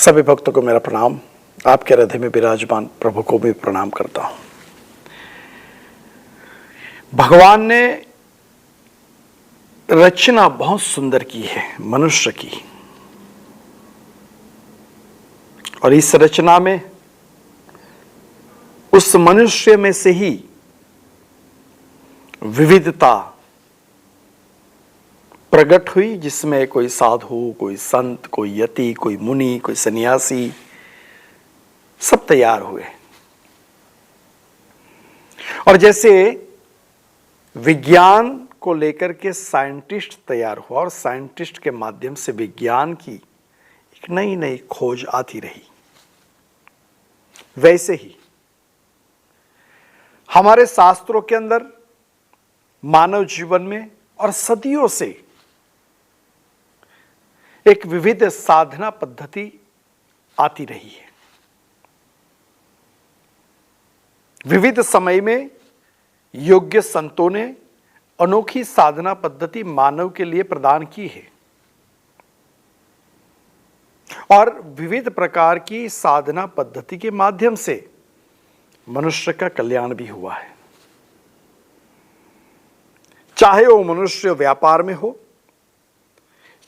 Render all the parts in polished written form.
सभी भक्तों को मेरा प्रणाम। आपके हृदय में विराजमान प्रभु को भी प्रणाम करता हूं। भगवान ने रचना बहुत सुंदर की है मनुष्य की, और इस रचना में उस मनुष्य में से ही विविधता प्रकट हुई, जिसमें कोई साधु, कोई संत, कोई यति, कोई मुनि, कोई सन्यासी, सब तैयार हुए। और जैसे विज्ञान को लेकर के साइंटिस्ट तैयार हुआ और साइंटिस्ट के माध्यम से विज्ञान की एक नई नई खोज आती रही, वैसे ही हमारे शास्त्रों के अंदर मानव जीवन में और सदियों से एक विविध साधना पद्धति आती रही है। विविध समय में योग्य संतों ने अनोखी साधना पद्धति मानव के लिए प्रदान की है, और विविध प्रकार की साधना पद्धति के माध्यम से मनुष्य का कल्याण भी हुआ है। चाहे वो मनुष्य व्यापार में हो,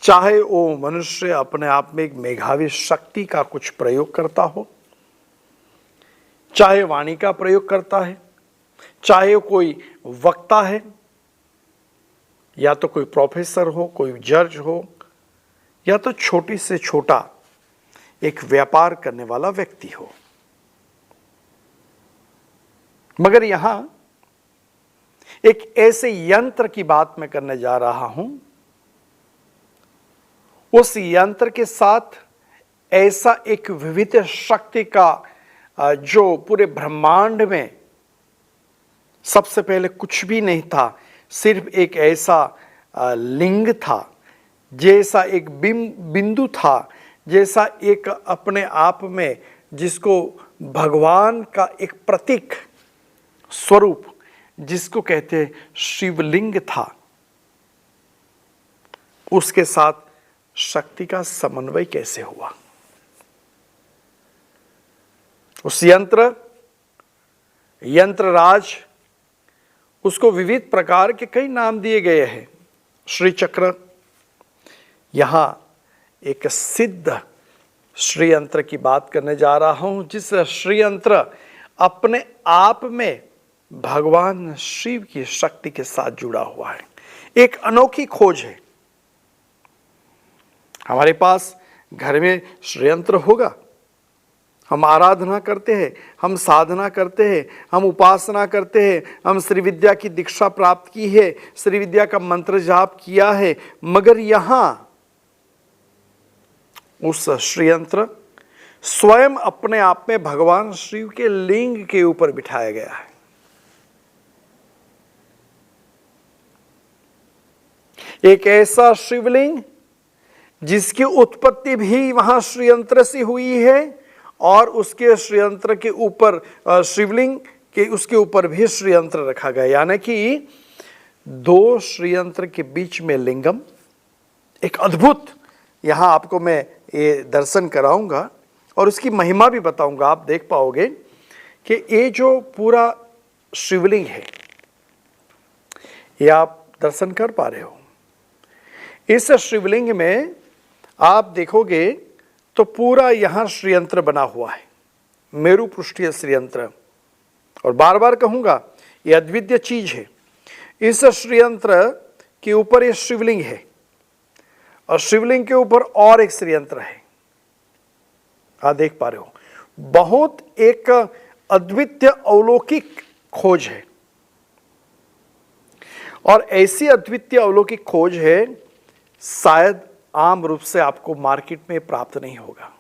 चाहे वो मनुष्य अपने आप में एक मेधावी शक्ति का कुछ प्रयोग करता हो, चाहे वाणी का प्रयोग करता है, चाहे कोई वक्ता है, या तो कोई प्रोफेसर हो, कोई जज हो, या तो छोटी से छोटा एक व्यापार करने वाला व्यक्ति हो। मगर यहां एक ऐसे यंत्र की बात मैं करने जा रहा हूं, उस यंत्र के साथ ऐसा एक विविध शक्ति का जो पूरे ब्रह्मांड में सबसे पहले कुछ भी नहीं था, सिर्फ एक ऐसा लिंग था, जैसा एक बिंदु था, जैसा एक अपने आप में जिसको भगवान का एक प्रतीक स्वरूप जिसको कहते हैं शिवलिंग था, उसके साथ शक्ति का समन्वय कैसे हुआ। उस यंत्रराज, उसको विविध प्रकार के कई नाम दिए गए हैं। श्री चक्र, यहां एक सिद्ध श्री यंत्र की बात करने जा रहा हूं, जिस श्री यंत्र अपने आप में भगवान शिव की शक्ति के साथ जुड़ा हुआ है। एक अनोखी खोज है। हमारे पास घर में श्री यंत्र होगा, हम आराधना करते हैं, हम साधना करते हैं, हम उपासना करते हैं, हम श्री विद्या की दीक्षा प्राप्त की है, श्री विद्या का मंत्र जाप किया है, मगर यहां उस श्री यंत्र स्वयं अपने आप में भगवान शिव के लिंग के ऊपर बिठाया गया है। एक ऐसा शिवलिंग जिसकी उत्पत्ति भी वहां श्रीयंत्र से हुई है, और उसके श्रीयंत्र के ऊपर शिवलिंग के उसके ऊपर भी श्रीयंत्र रखा गया, यानी कि दो श्रीयंत्र के बीच में लिंगम। एक अद्भुत, यहां आपको मैं ये दर्शन कराऊंगा और उसकी महिमा भी बताऊंगा। आप देख पाओगे कि ये जो पूरा शिवलिंग है, ये आप दर्शन कर पा रहे हो। इस शिवलिंग में आप देखोगे तो पूरा यहां श्रीयंत्र बना हुआ है, मेरु पृष्ठीय श्रीयंत्र। और बार बार कहूंगा, ये अद्वितीय चीज है। इस श्रीयंत्र के ऊपर ये शिवलिंग है, और शिवलिंग के ऊपर और एक श्रीयंत्र है। आप देख पा रहे हो, बहुत एक अद्वितीय अलौकिक खोज है, और ऐसी अद्वितीय अलौकिक खोज है शायद आम रूप से आपको मार्केट में प्राप्त नहीं होगा।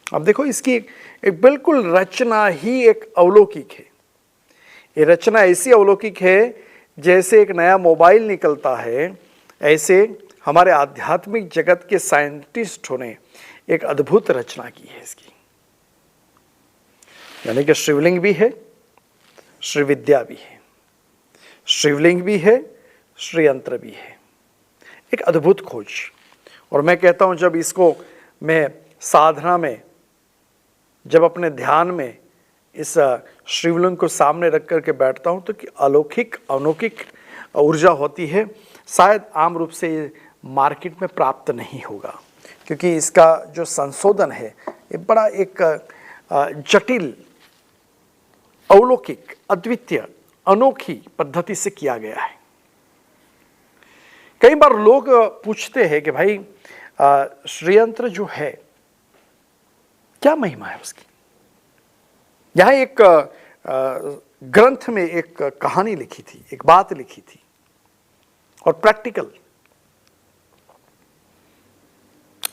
अब देखो, इसकी एक बिल्कुल रचना ही एक अलौकिक है। ये रचना ऐसी अलौकिक है, जैसे एक नया मोबाइल निकलता है, ऐसे हमारे आध्यात्मिक जगत के साइंटिस्टों ने एक अद्भुत रचना की है इसकी। यानी कि शिवलिंग भी है, श्री विद्या भी है, शिवलिंग भी है, श्री यंत्र भी है। एक अद्भुत खोज। और मैं कहता हूं, जब इसको मैं साधना में जब अपने ध्यान में इस शिवलिंग को सामने रख करके बैठता हूँ तो कि अलौकिक अलौकिक ऊर्जा होती है, शायद आम रूप से ये मार्केट में प्राप्त नहीं होगा, क्योंकि इसका जो संशोधन है ये बड़ा एक जटिल, अलौकिक, अद्वितीय, अनोखी पद्धति से किया गया है। कई बार लोग पूछते हैं कि भाई श्रीयंत्र जो है क्या महिमा है उसकी। यहां एक ग्रंथ में एक कहानी लिखी थी, एक बात लिखी थी और प्रैक्टिकल।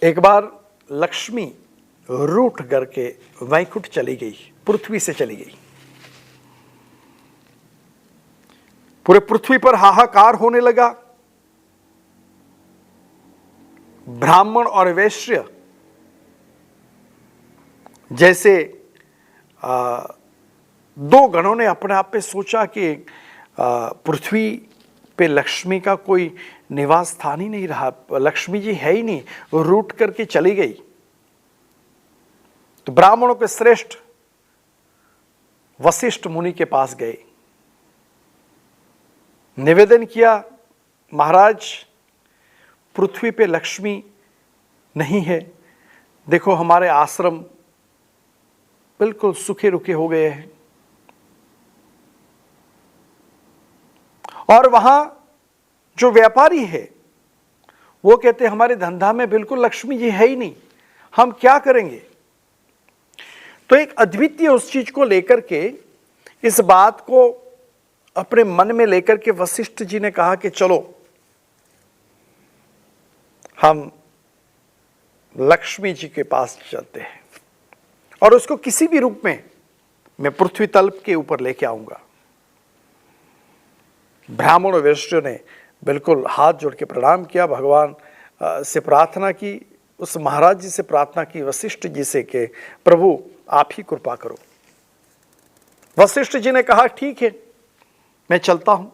एक बार लक्ष्मी रूठ करके वैकुंठ चली गई, पृथ्वी से चली गई। पूरे पृथ्वी पर हाहाकार होने लगा। ब्राह्मण और वैश्य जैसे दो गणों ने अपने आप पे सोचा कि पृथ्वी पे लक्ष्मी का कोई निवास स्थान ही नहीं रहा, लक्ष्मी जी है ही नहीं, रूठ करके चली गई। तो ब्राह्मणों के श्रेष्ठ वशिष्ठ मुनि के पास गए, निवेदन किया, महाराज पृथ्वी पे लक्ष्मी नहीं है, देखो हमारे आश्रम बिल्कुल सूखे रुखे हो गए हैं और वहां जो व्यापारी है वो कहते हैं हमारे धंधा में बिल्कुल लक्ष्मी जी है ही नहीं, हम क्या करेंगे। तो एक अद्वितीय उस चीज को लेकर के, इस बात को अपने मन में लेकर के वशिष्ठ जी ने कहा कि चलो हम लक्ष्मी जी के पास चलते हैं और उसको किसी भी रूप में मैं पृथ्वी तल के ऊपर लेके आऊंगा। ब्राह्मण और वैश्य ने बिल्कुल हाथ जोड़ के प्रणाम किया, भगवान से प्रार्थना की, उस महाराज जी से प्रार्थना की, वशिष्ठ जी से कि प्रभु आप ही कृपा करो। वशिष्ठ जी ने कहा ठीक है मैं चलता हूं।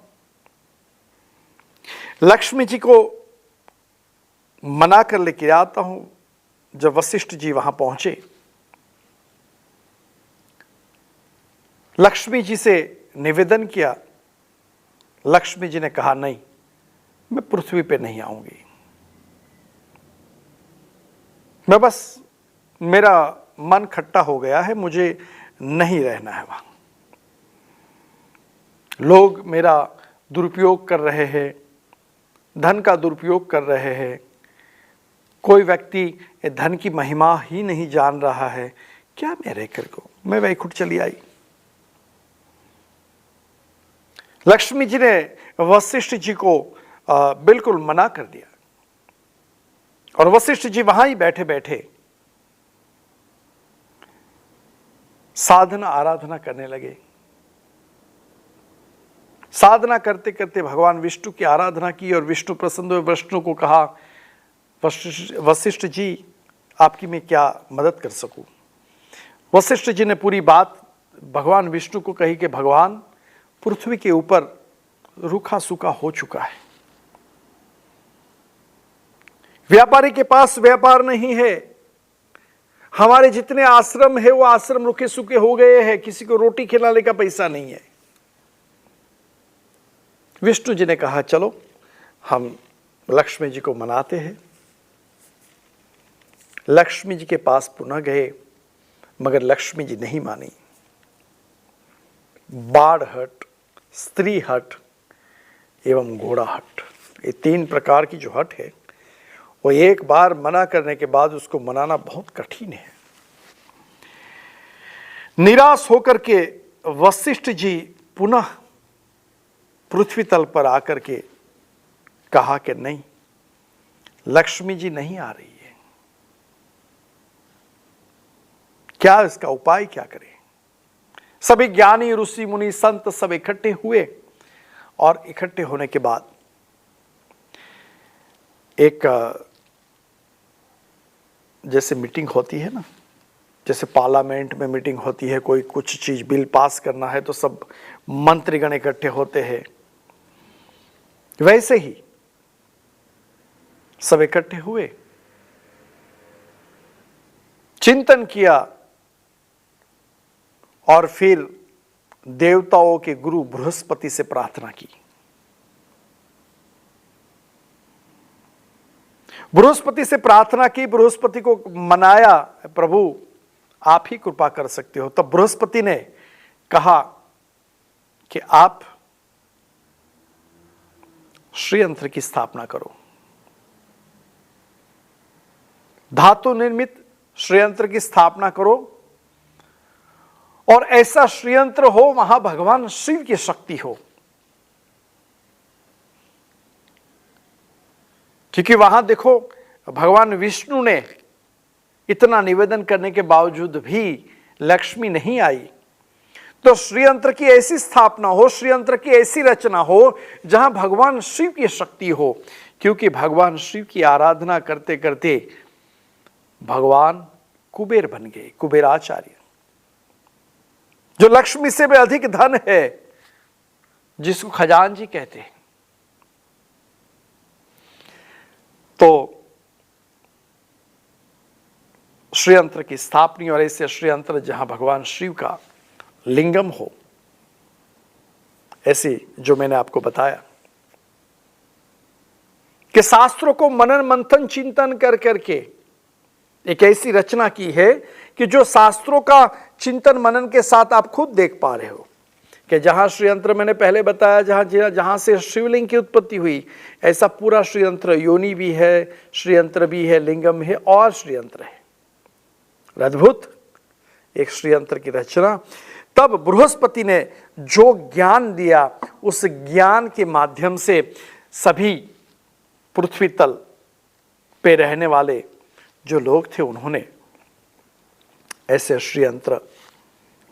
लक्ष्मी जी को मना कर लेके आता हूं। जब वशिष्ठ जी वहां पहुंचे, लक्ष्मी जी से निवेदन किया, लक्ष्मी जी ने कहा नहीं, मैं पृथ्वी पे नहीं आऊंगी, मैं बस, मेरा मन खट्टा हो गया है, मुझे नहीं रहना है वहां। लोग मेरा दुरुपयोग कर रहे हैं, धन का दुरुपयोग कर रहे हैं, कोई व्यक्ति धन की महिमा ही नहीं जान रहा है, क्या मैं रहकर को, मैं वैकुंठ चली आई। लक्ष्मी जी ने वशिष्ठ जी को बिल्कुल मना कर दिया और वशिष्ठ जी वहां ही बैठे बैठे साधना आराधना करने लगे। साधना करते करते भगवान विष्णु की आराधना की और विष्णु प्रसन्न हुए, विष्णु को कहा वशिष्ठ जी आपकी मैं क्या मदद कर सकूं। वशिष्ठ जी ने पूरी बात भगवान विष्णु को कही कि भगवान पृथ्वी के ऊपर रूखा सूखा हो चुका है, व्यापारी के पास व्यापार नहीं है, हमारे जितने आश्रम है वो आश्रम रूखे सूखे हो गए हैं, किसी को रोटी खिलाने का पैसा नहीं है। विष्णु जी ने कहा चलो हम लक्ष्मी जी को मनाते हैं। लक्ष्मी जी के पास पुनः गए, मगर लक्ष्मी जी नहीं मानी। बाढ़ हट, स्त्री हट एवं घोड़ा हट, ये तीन प्रकार की जो हट है वो एक बार मना करने के बाद उसको मनाना बहुत कठिन है। निराश होकर के वशिष्ठ जी पुनः पृथ्वी तल पर आकर के कहा कि नहीं, लक्ष्मी जी नहीं आ रही है, क्या इसका उपाय क्या करें। सभी ज्ञानी ऋषि मुनि संत सब इकट्ठे हुए और इकट्ठे होने के बाद एक जैसे मीटिंग होती है ना, जैसे पार्लियामेंट में मीटिंग होती है, कोई कुछ चीज बिल पास करना है तो सब मंत्रीगण इकट्ठे होते हैं, वैसे ही सब इकट्ठे हुए चिंतन किया और फिर देवताओं के गुरु बृहस्पति से प्रार्थना की। बृहस्पति से प्रार्थना की, बृहस्पति को मनाया, प्रभु आप ही कृपा कर सकते हो। तब बृहस्पति ने कहा कि आप श्रीयंत्र की स्थापना करो, धातु निर्मित श्रीयंत्र की स्थापना करो, और ऐसा श्रीयंत्र हो वहां भगवान शिव की शक्ति हो। क्योंकि वहां देखो भगवान विष्णु ने इतना निवेदन करने के बावजूद भी लक्ष्मी नहीं आई। तो श्रीयंत्र की ऐसी स्थापना हो, श्रीयंत्र की ऐसी रचना हो जहां भगवान शिव की शक्ति हो। क्योंकि भगवान शिव की आराधना करते करते भगवान कुबेर बन गए, कुबेराचार्य, जो लक्ष्मी से भी अधिक धन है, जिसको खजांची कहते हैं। तो श्रीयंत्र की स्थापना, और ऐसे श्रीयंत्र जहां भगवान शिव का लिंगम हो, ऐसे जो मैंने आपको बताया कि शास्त्रों को मनन मंथन चिंतन कर करके एक ऐसी रचना की है कि जो शास्त्रों का चिंतन मनन के साथ आप खुद देख पा रहे हो कि जहां श्रीयंत्र मैंने पहले बताया, जहां से शिवलिंग की उत्पत्ति हुई, ऐसा पूरा श्रीयंत्र, योनि भी है, श्रीयंत्र भी है, लिंगम है और श्रीयंत्र है। अद्भुत एक श्रीयंत्र की रचना। तब बृहस्पति ने जो ज्ञान दिया, उस ज्ञान के माध्यम से सभी पृथ्वी तल पे रहने वाले जो लोग थे, उन्होंने ऐसे श्रीयंत्र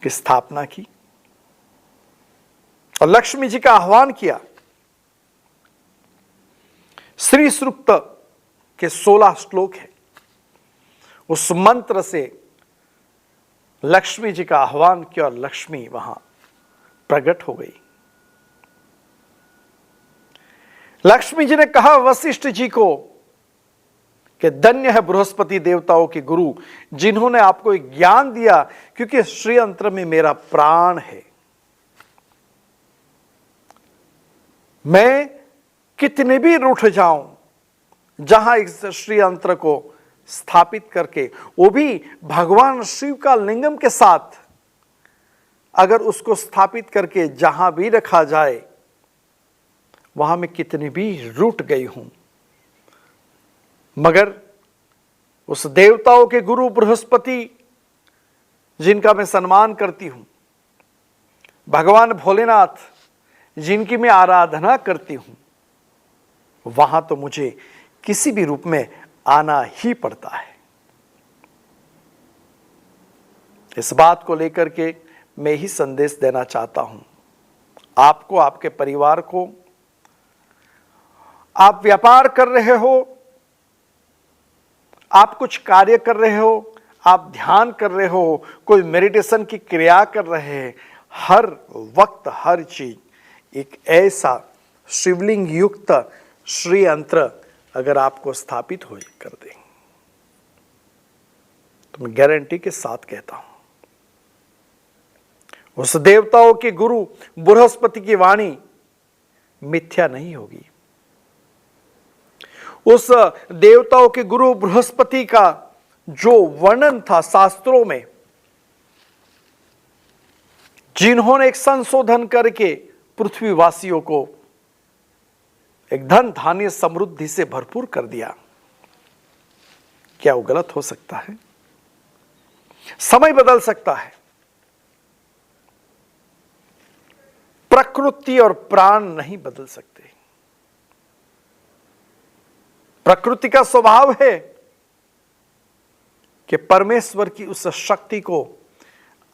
की स्थापना की और लक्ष्मी जी का आह्वान किया। श्री सूक्त के 16 श्लोक है, उस मंत्र से लक्ष्मी जी का आह्वान किया और लक्ष्मी वहां प्रकट हो गई। लक्ष्मी जी ने कहा वशिष्ठ जी को कि धन्य है बृहस्पति देवताओं के गुरु, जिन्होंने आपको एक ज्ञान दिया, क्योंकि श्रीयंत्र में मेरा प्राण है। मैं कितने भी रूठ जाऊं, जहां इस श्रीयंत्र को स्थापित करके, वो भी भगवान शिव का लिंगम के साथ, अगर उसको स्थापित करके जहां भी रखा जाए, वहां मैं कितने भी रूठ गई हूं, मगर उस देवताओं के गुरु बृहस्पति, जिनका मैं सम्मान करती हूं, भगवान भोलेनाथ, जिनकी मैं आराधना करती हूं, वहां तो मुझे किसी भी रूप में आना ही पड़ता है। इस बात को लेकर के मैं ही संदेश देना चाहता हूं आपको, आपके परिवार को। आप व्यापार कर रहे हो, आप कुछ कार्य कर रहे हो, आप ध्यान कर रहे हो, कोई मेडिटेशन की क्रिया कर रहे हैं, हर वक्त हर चीज एक ऐसा शिवलिंग युक्त श्रीयंत्र अगर आपको स्थापित हो कर दें, तो मैं गारंटी के साथ कहता हूं, उस देवताओं के गुरु बृहस्पति की वाणी मिथ्या नहीं होगी। उस देवताओं के गुरु बृहस्पति का जो वर्णन था शास्त्रों में, जिन्होंने एक संशोधन करके पृथ्वीवासियों को एक धन धान्य समृद्धि से भरपूर कर दिया, क्या वो गलत हो सकता है? समय बदल सकता है, प्रकृति और प्राण नहीं बदल सकते। प्रकृति का स्वभाव है कि परमेश्वर की उस शक्ति को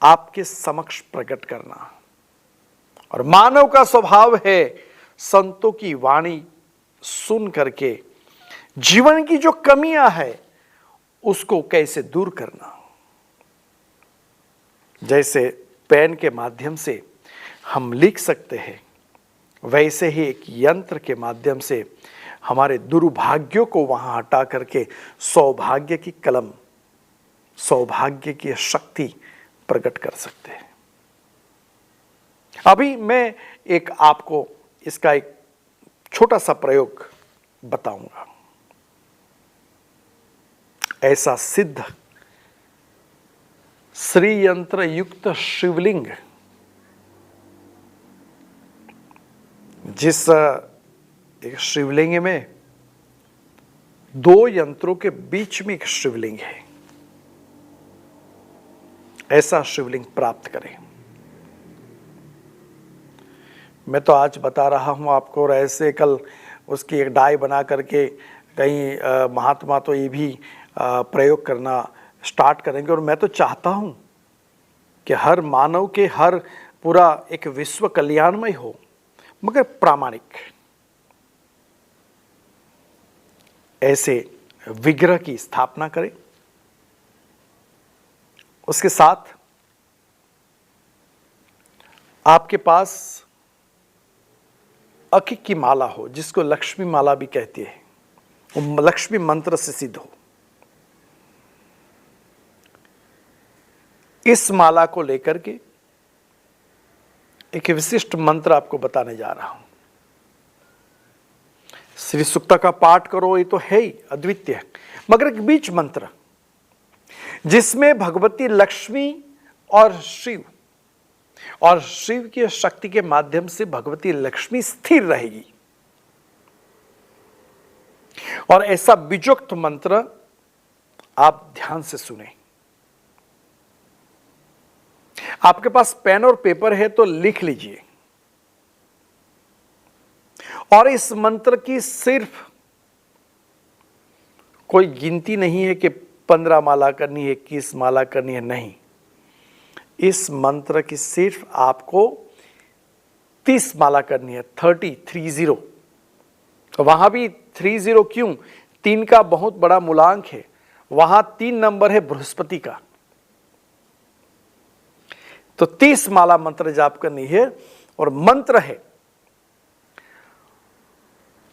आपके समक्ष प्रकट करना, और मानव का स्वभाव है संतों की वाणी सुन करके जीवन की जो कमियां है उसको कैसे दूर करना। जैसे पेन के माध्यम से हम लिख सकते हैं, वैसे ही एक यंत्र के माध्यम से हमारे दुर्भाग्यों को वहां हटा करके सौभाग्य की कलम सौभाग्य की शक्ति प्रकट कर सकते हैं। अभी मैं आपको इसका एक छोटा सा प्रयोग बताऊंगा। ऐसा सिद्ध श्री यंत्र युक्त शिवलिंग, जिस एक शिवलिंग में 2 यंत्रों के बीच में एक शिवलिंग है, ऐसा शिवलिंग प्राप्त करें। मैं तो आज बता रहा हूं आपको, और ऐसे कल उसकी एक डाई बना करके कहीं महात्मा तो ये भी प्रयोग करना स्टार्ट करेंगे। और मैं तो चाहता हूं कि हर मानव के हर पूरा एक विश्व कल्याणमय हो, मगर प्रामाणिक। ऐसे विग्रह की स्थापना करें। उसके साथ आपके पास अकिक की माला हो, जिसको लक्ष्मी माला भी कहती है, वो लक्ष्मी मंत्र से सिद्ध हो। इस माला को लेकर के एक विशिष्ट मंत्र आपको बताने जा रहा हूं। श्री सूक्त का पाठ करो, ये तो है ही अद्वितीय, मगर एक बीच मंत्र जिसमें भगवती लक्ष्मी और शिव की शक्ति के माध्यम से भगवती लक्ष्मी स्थिर रहेगी। और ऐसा बीजोक्त मंत्र आप ध्यान से सुने। आपके पास पेन और पेपर है तो लिख लीजिए। और इस मंत्र की सिर्फ कोई गिनती नहीं है कि 15 माला करनी है, 21 माला करनी है, नहीं। इस मंत्र की सिर्फ आपको 30 माला करनी है, 30। वहां भी 30 क्यों? 3 का बहुत बड़ा मूलांक है, वहां 3 नंबर है बृहस्पति का। तो 30 माला मंत्र जाप करनी है। और मंत्र है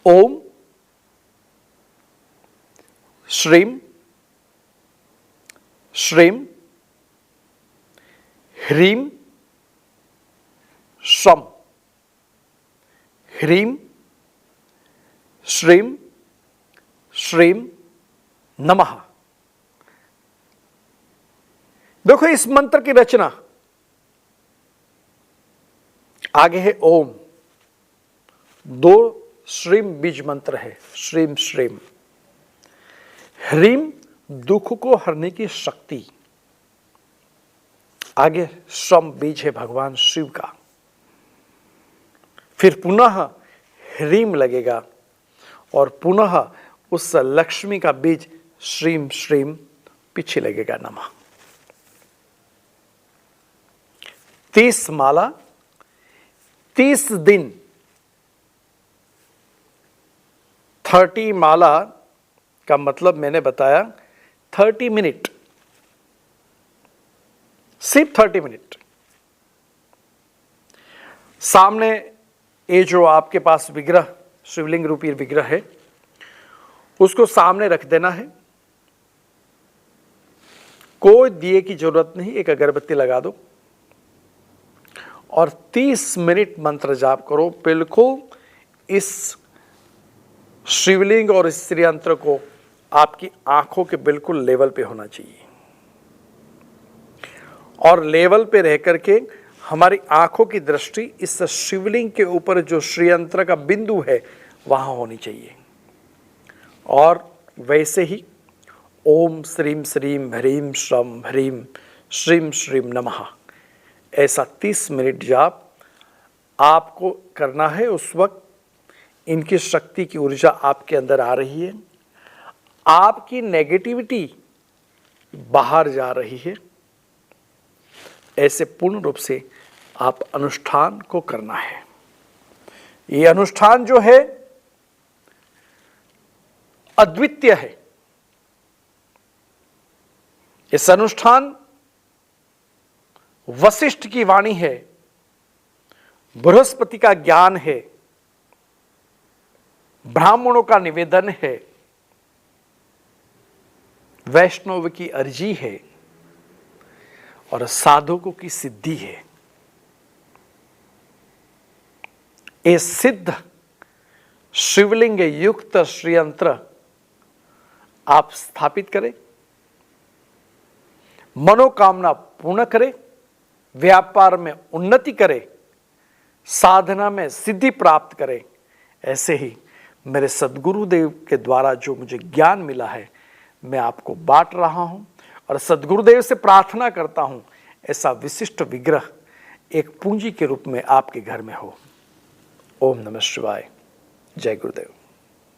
ओम श्रीम श्रीम ह्रीम श्रम, ह्रीम श्रीम श्रीम नमः। देखो इस मंत्र की रचना आगे है ओम, 2 श्रीम बीज मंत्र है, श्रीम श्रीम। ह्रीम दुख को हरने की शक्ति, आगे श्रम बीज है भगवान शिव का। फिर पुनः ह्रीम लगेगा और पुनः उस लक्ष्मी का बीज श्रीम श्रीम पीछे लगेगा नमः। 30 माला 30 दिन, 30 माला का मतलब मैंने बताया 30 मिनट, सिर्फ 30 मिनट। सामने ये जो आपके पास विग्रह, शिवलिंग रूपी विग्रह है, उसको सामने रख देना है। कोई दिए की जरूरत नहीं, एक अगरबत्ती लगा दो और 30 मिनट मंत्र जाप करो। बिल्कुल इस शिवलिंग और इस श्री यंत्र को आपकी आंखों के बिल्कुल लेवल पे होना चाहिए। और लेवल पे रह करके हमारी आंखों की दृष्टि इस शिवलिंग के ऊपर जो श्री यंत्र का बिंदु है वहां होनी चाहिए। और वैसे ही ओम श्रीम श्रीम ह्रीम श्रम ह्रीम श्रीम श्रीम नमः, ऐसा 30 मिनट जाप आपको करना है। उस वक्त इनकी शक्ति की ऊर्जा आपके अंदर आ रही है, आपकी नेगेटिविटी बाहर जा रही है। ऐसे पूर्ण रूप से आप अनुष्ठान को करना है। ये अनुष्ठान जो है अद्वितीय है। इस अनुष्ठान वशिष्ठ की वाणी है, बृहस्पति का ज्ञान है, ब्राह्मणों का निवेदन है, वैष्णव की अर्जी है। और साधकों की सिद्धि है। ये सिद्ध शिवलिंग युक्त श्रीयंत्र आप स्थापित करें, मनोकामना पूर्ण करें, व्यापार में उन्नति करें, साधना में सिद्धि प्राप्त करें। ऐसे ही मेरे सद्गुरुदेव के द्वारा जो मुझे ज्ञान मिला है मैं आपको बांट रहा हूं और सद्गुरुदेव से प्रार्थना करता हूं ऐसा विशिष्ट विग्रह एक पूंजी के रूप में आपके घर में हो। ओम नमः शिवाय। जय गुरुदेव।